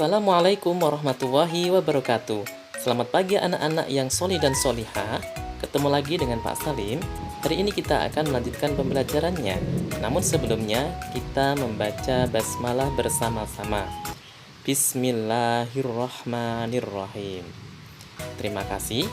Assalamualaikum warahmatullahi wabarakatuh. Selamat pagi anak-anak yang solih dan solihah. Ketemu lagi dengan Pak Salim. Hari ini kita akan melanjutkan pembelajarannya. Namun sebelumnya kita membaca basmalah bersama-sama. Bismillahirrahmanirrahim. Terima kasih.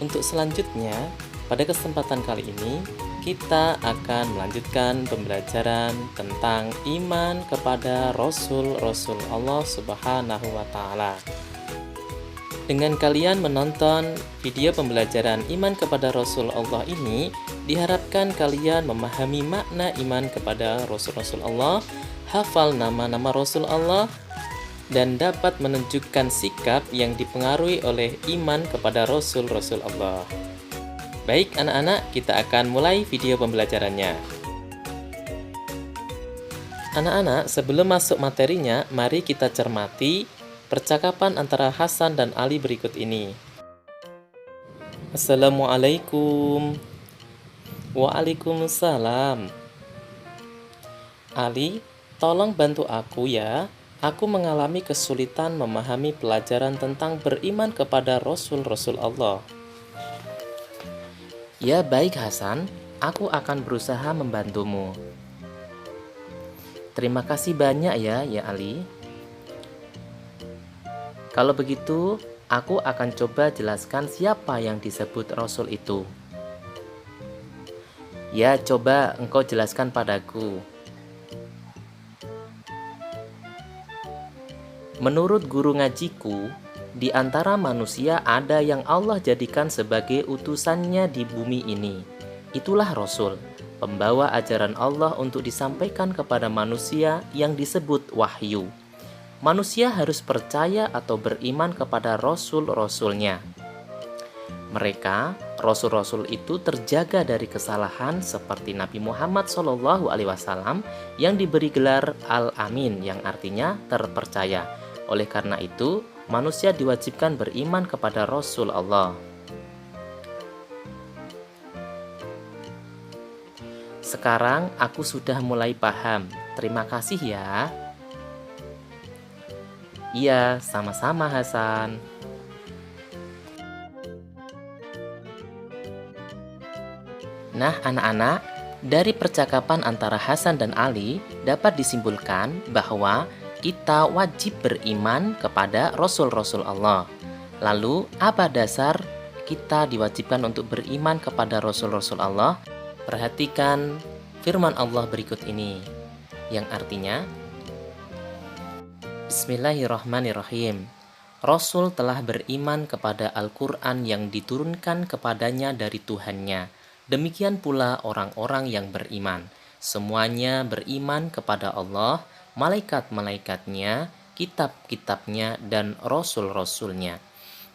Untuk selanjutnya, pada kesempatan kali ini kita akan melanjutkan pembelajaran tentang iman kepada Rasul-Rasul Allah Subhanahu wa Ta'ala. Dengan kalian menonton video pembelajaran iman kepada Rasul Allah ini, diharapkan kalian memahami makna iman kepada Rasul-Rasul Allah, hafal nama-nama Rasul Allah, dan dapat menunjukkan sikap yang dipengaruhi oleh iman kepada Rasul-Rasul Allah. Baik anak-anak, kita akan mulai video pembelajarannya. Anak-anak, sebelum masuk materinya, mari kita cermati percakapan antara Hasan dan Ali berikut ini. Assalamualaikum. Waalaikumsalam. Ali, tolong bantu aku ya. Aku mengalami kesulitan memahami pelajaran tentang beriman kepada Rasul-Rasul Allah. Ya baik Hasan, aku akan berusaha membantumu. Terima kasih banyak ya Ali. Kalau begitu, aku akan coba jelaskan siapa yang disebut Rasul itu. Ya, coba engkau jelaskan padaku. Menurut guru ngajiku, di antara manusia ada yang Allah jadikan sebagai utusannya di bumi ini. Itulah Rasul, pembawa ajaran Allah untuk disampaikan kepada manusia yang disebut wahyu. Manusia harus percaya atau beriman kepada Rasul-Rasulnya. Mereka, Rasul-Rasul itu terjaga dari kesalahan seperti Nabi Muhammad SAW yang diberi gelar Al-Amin yang artinya terpercaya. Oleh karena itu, manusia diwajibkan beriman kepada Rasul Allah. Sekarang aku sudah mulai paham. Terima kasih ya. Iya, sama-sama Hasan. Nah, anak-anak, dari percakapan antara Hasan dan Ali dapat disimpulkan bahwa kita wajib beriman kepada Rasul-Rasul Allah. Lalu, apa dasar kita diwajibkan untuk beriman kepada Rasul-Rasul Allah? Perhatikan firman Allah berikut ini, yang artinya, Bismillahirrahmanirrahim. Rasul telah beriman kepada Al-Quran yang diturunkan kepadanya dari Tuhannya. Demikian pula orang-orang yang beriman. Semuanya beriman kepada Allah, malaikat-malaikatnya, kitab-kitabnya, dan rasul-rasulnya.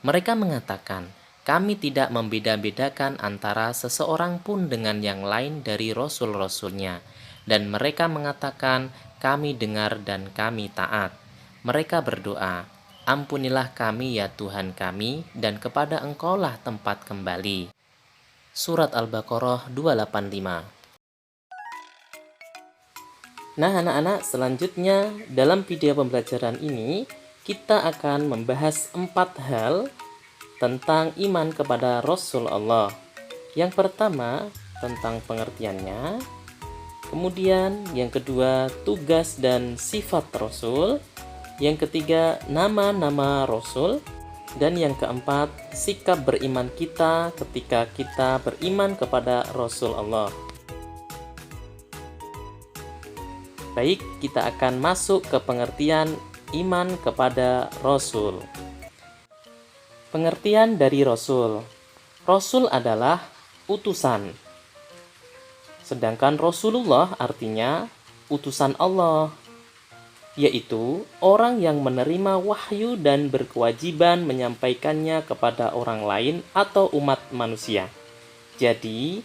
Mereka mengatakan, kami tidak membeda-bedakan antara seseorang pun dengan yang lain dari rasul-rasulnya. Dan mereka mengatakan, kami dengar dan kami taat. Mereka berdoa, ampunilah kami ya Tuhan kami, dan kepada Engkaulah tempat kembali. Surat Al-Baqarah 285. Nah anak-anak, selanjutnya dalam video pembelajaran ini kita akan membahas 4 hal tentang iman kepada Rasul Allah. Yang pertama tentang pengertiannya, kemudian yang kedua tugas dan sifat Rasul, yang ketiga nama-nama Rasul, dan yang keempat sikap beriman kita ketika kita beriman kepada Rasul Allah. Baik, kita akan masuk ke pengertian iman kepada Rasul. Pengertian dari Rasul. Rasul adalah utusan. Sedangkan Rasulullah artinya utusan Allah, yaitu orang yang menerima wahyu dan berkewajiban menyampaikannya kepada orang lain atau umat manusia. Jadi,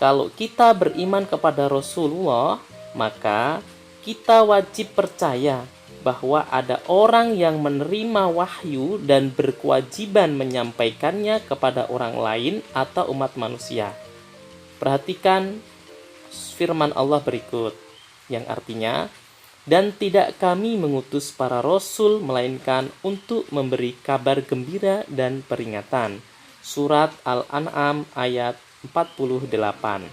kalau kita beriman kepada Rasulullah, maka kita wajib percaya bahwa ada orang yang menerima wahyu dan berkewajiban menyampaikannya kepada orang lain atau umat manusia. Perhatikan firman Allah berikut, yang artinya, Dan tidak kami mengutus para rasul melainkan untuk memberi kabar gembira dan peringatan. Surat Al-An'am ayat 48.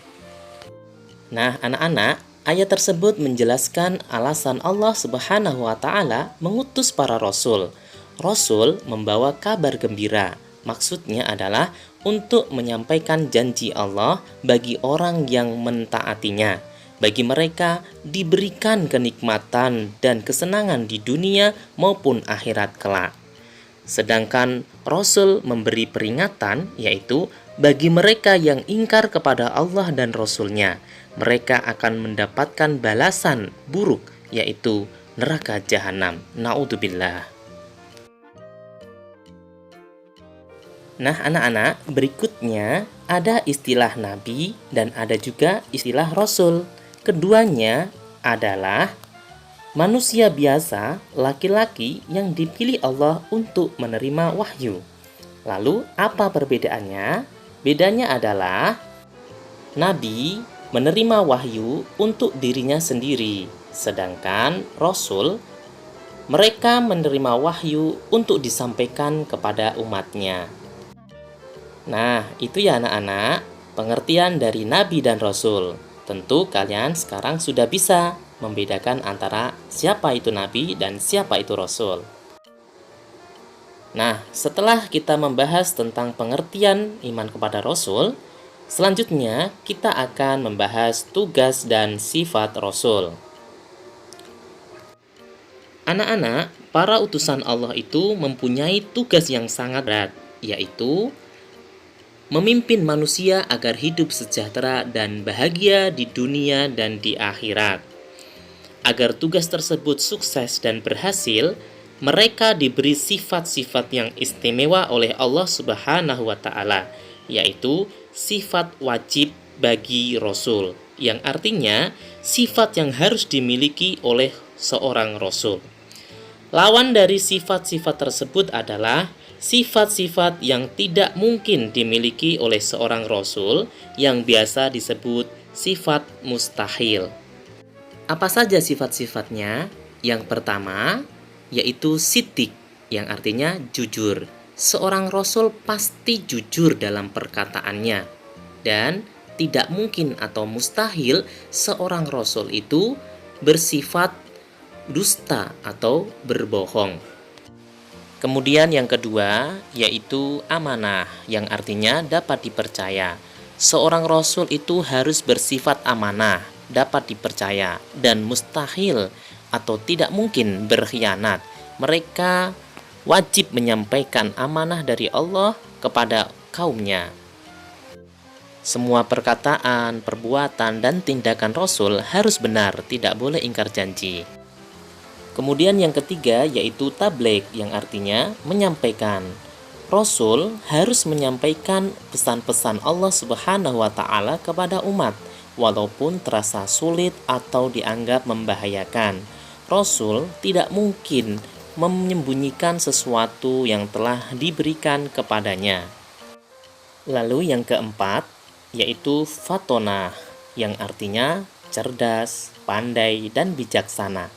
Nah, anak-anak, ayat tersebut menjelaskan alasan Allah Subhanahu wa taala mengutus para rasul. Rasul membawa kabar gembira. Maksudnya adalah untuk menyampaikan janji Allah bagi orang yang mentaatinya. Bagi mereka diberikan kenikmatan dan kesenangan di dunia maupun akhirat kelak. Sedangkan Rasul memberi peringatan, yaitu bagi mereka yang ingkar kepada Allah dan Rasul-Nya, mereka akan mendapatkan balasan buruk, yaitu neraka jahanam. Na'udzubillah. Nah, anak-anak, berikutnya ada istilah nabi dan ada juga istilah rasul. Keduanya adalah manusia biasa, laki-laki yang dipilih Allah untuk menerima wahyu. Lalu, apa perbedaannya? Bedanya adalah nabi menerima wahyu untuk dirinya sendiri, sedangkan rasul mereka menerima wahyu untuk disampaikan kepada umatnya. Nah, itu ya anak-anak, pengertian dari nabi dan rasul. Tentu kalian sekarang sudah bisa membedakan antara siapa itu nabi dan siapa itu rasul. Nah, setelah kita membahas tentang pengertian iman kepada rasul, selanjutnya kita akan membahas tugas dan sifat rasul. Anak-anak, para utusan Allah itu mempunyai tugas yang sangat berat, yaitu memimpin manusia agar hidup sejahtera dan bahagia di dunia dan di akhirat. Agar tugas tersebut sukses dan berhasil, mereka diberi sifat-sifat yang istimewa oleh Allah Subhanahu wa taala, yaitu sifat wajib bagi rasul, yang artinya sifat yang harus dimiliki oleh seorang rasul. Lawan dari sifat-sifat tersebut adalah sifat-sifat yang tidak mungkin dimiliki oleh seorang rasul, yang biasa disebut sifat mustahil. Apa saja sifat-sifatnya? Yang pertama yaitu siddiq, yang artinya jujur. Seorang rasul pasti jujur dalam perkataannya, dan tidak mungkin atau mustahil seorang rasul itu bersifat dusta atau berbohong. Kemudian yang kedua yaitu amanah, yang artinya dapat dipercaya. Seorang rasul itu harus bersifat amanah, dapat dipercaya, dan mustahil atau tidak mungkin berkhianat. Mereka wajib menyampaikan amanah dari Allah kepada kaumnya. Semua perkataan, perbuatan, dan tindakan rasul harus benar, tidak boleh ingkar janji. Kemudian yang ketiga yaitu tabligh, yang artinya menyampaikan. Rasul harus menyampaikan pesan-pesan Allah Subhanahu wa taala kepada umat, walaupun terasa sulit atau dianggap membahayakan. Rasul tidak mungkin menyembunyikan sesuatu yang telah diberikan kepadanya. Lalu yang keempat yaitu fatonah, yang artinya cerdas, pandai, dan bijaksana.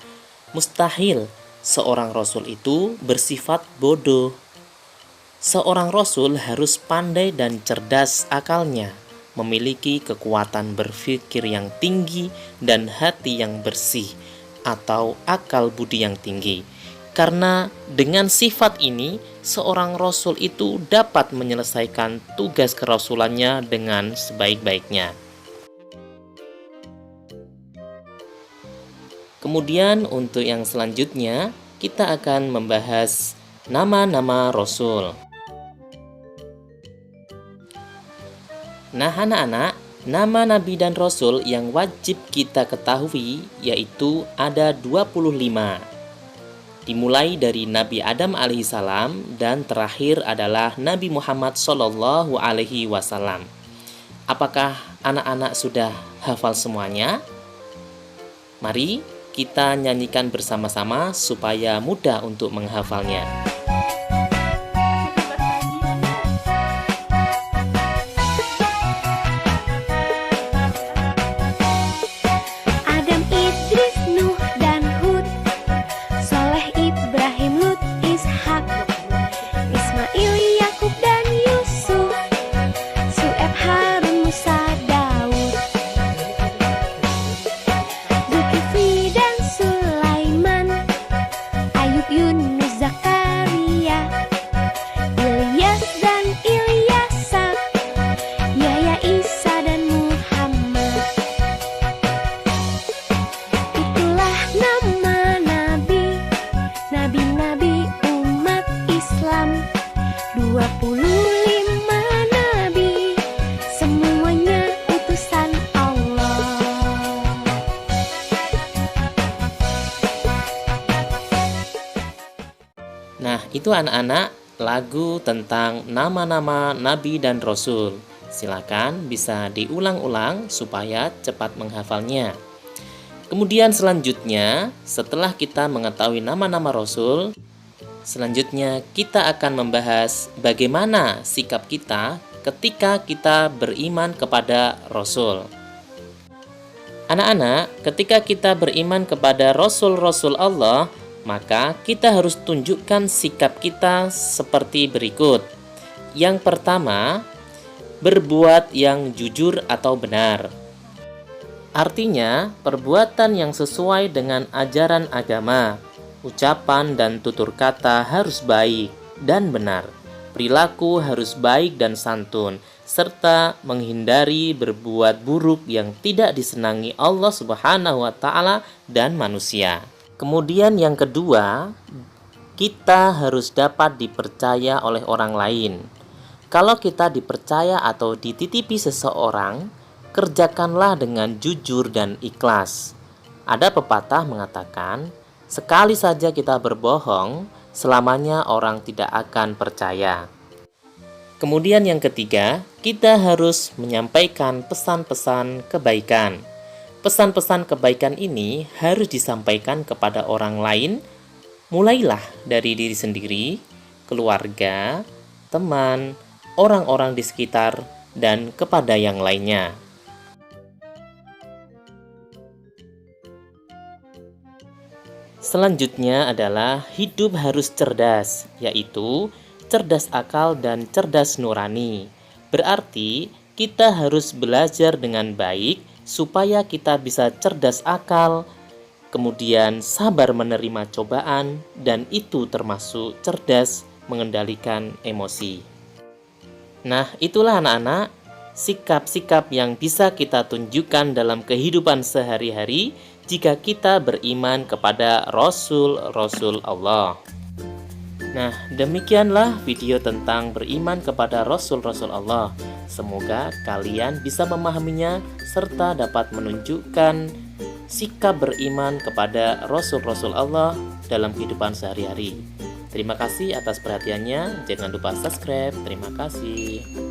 Mustahil seorang rasul itu bersifat bodoh. Seorang rasul harus pandai dan cerdas akalnya, memiliki kekuatan berpikir yang tinggi dan hati yang bersih atau akal budi yang tinggi. Karena dengan sifat ini, seorang rasul itu dapat menyelesaikan tugas kerasulannya dengan sebaik-baiknya. Kemudian untuk yang selanjutnya, kita akan membahas nama-nama rasul. Nah anak-anak, nama nabi dan rasul yang wajib kita ketahui yaitu ada 25. Dimulai dari Nabi Adam alaihissalam dan terakhir adalah Nabi Muhammad sallallahu alaihi wasallam. Apakah anak-anak sudah hafal semuanya? Mari kita nyanyikan bersama-sama supaya mudah untuk menghafalnya. Adam, Idris, Nuh, dan Hud. itu anak-anak lagu tentang nama-nama nabi dan rasul. Silakan bisa diulang-ulang supaya cepat menghafalnya. Kemudian selanjutnya, setelah kita mengetahui nama-nama rasul, selanjutnya kita akan membahas bagaimana sikap kita ketika kita beriman kepada rasul. Anak-anak, ketika kita beriman kepada rasul-rasul Allah, maka kita harus tunjukkan sikap kita seperti berikut. Yang pertama, berbuat yang jujur atau benar. Artinya, perbuatan yang sesuai dengan ajaran agama, ucapan dan tutur kata harus baik dan benar. Perilaku harus baik dan santun, serta menghindari berbuat buruk yang tidak disenangi Allah Subhanahu wa Ta'ala dan manusia. Kemudian yang kedua, kita harus dapat dipercaya oleh orang lain. Kalau kita dipercaya atau dititipi seseorang, kerjakanlah dengan jujur dan ikhlas. Ada pepatah mengatakan, sekali saja kita berbohong, selamanya orang tidak akan percaya. Kemudian yang ketiga, kita harus menyampaikan pesan-pesan kebaikan. Pesan-pesan kebaikan ini harus disampaikan kepada orang lain, mulailah dari diri sendiri, keluarga, teman, orang-orang di sekitar, dan kepada yang lainnya. Selanjutnya adalah hidup harus cerdas, yaitu cerdas akal dan cerdas nurani. Berarti kita harus belajar dengan baik supaya kita bisa cerdas akal, kemudian sabar menerima cobaan, dan itu termasuk cerdas mengendalikan emosi. Nah, itulah anak-anak sikap-sikap yang bisa kita tunjukkan dalam kehidupan sehari-hari jika kita beriman kepada Rasul-Rasul Allah. Nah, demikianlah video tentang beriman kepada Rasul-Rasul Allah. Semoga kalian bisa memahaminya serta dapat menunjukkan sikap beriman kepada Rasul-Rasul Allah dalam kehidupan sehari-hari. Terima kasih atas perhatiannya. Jangan lupa subscribe. Terima kasih.